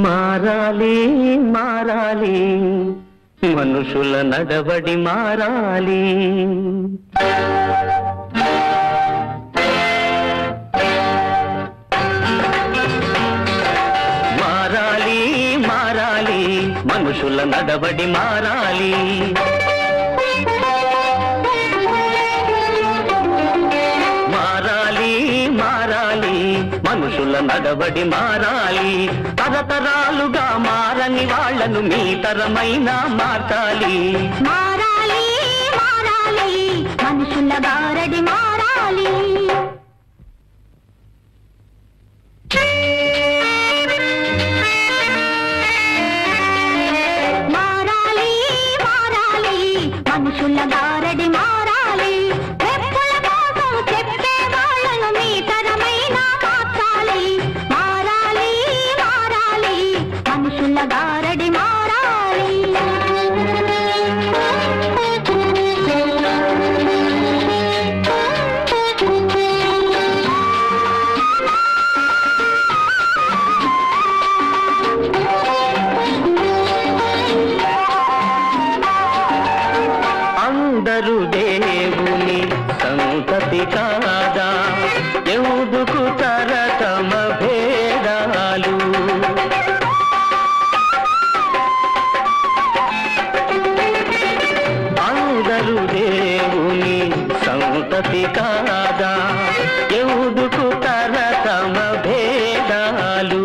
మారాలి మారాలి మనుషుల నడవడి మారాలి. మారాలి మారాలి మనుషుల నడవడి మారాలి. మనుషుల నడవడి మారాలి. తరతరాలుగా మారని వాళ్లను మీ తరమైనా మార్చాలి. మారాలి మారాలి మనుషుల గారడి మారాలి. మారాలి మారాలి మనుషుల గారడి మారాలి. గారడి మారాలి. అందరూ దేవుని సంతతి కాదా, ఎందుకు తరతమ భేదాలు. అందరూ దేవుని సంతతి కాదా, ఎందుకు తరతమ భేదాలు.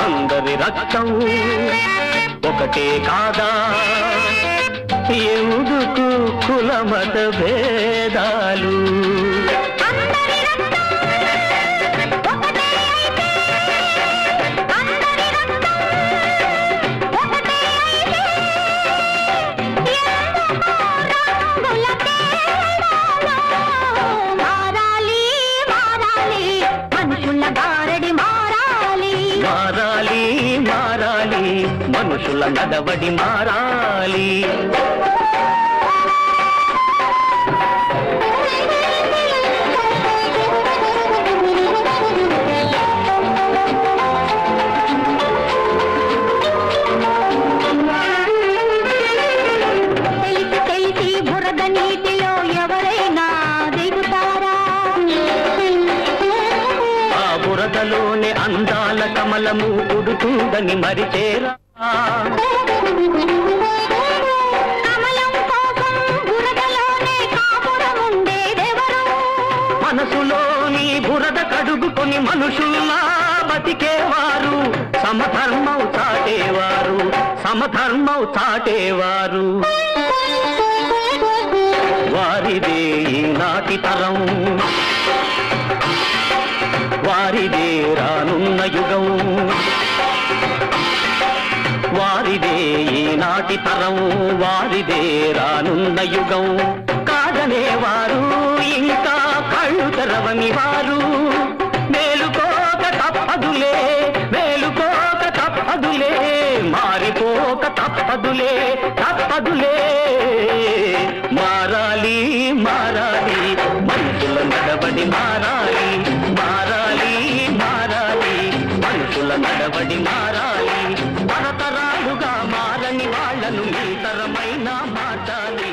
అందరి రక్తం ఒకటే కాదా, ఎందుకు కులమత భేదాలు. మారాలి మారాలి మనుషుల గారడి మారాలి. మారాలి మారాలి మనుషుల నడవడి మారాలి. బురదలోనే అందాల కమలము పుడుతుందని మరిచేరా. మనసులోని బురద కడుగుకొని మనుషుల్లా బతికేవారు, సమధర్మం చాటేవారు, సమధర్మం చాటేవారు. వారిదే ఈనాటి తరం, వారిదే రానున్న యుగం. వారిదే ఈనాటి తరం, వారిదే రానున్న యుగం. కాదనేవారు ఇంకా కళ్ళు తెరవని వారు, మేలుకోక తప్పదులే, మేలుకోక తప్పదులే, మారిపోక తప్పదులే, తప్పదులే. మారాలి మారాలి మనుషుల నడవడి మారాలి. మారాలి మారాలి మనుషుల నడవడి మారాలి. తరతరాలుగా మారని వాళ్లను మీ తరమైనా మార్చాలి.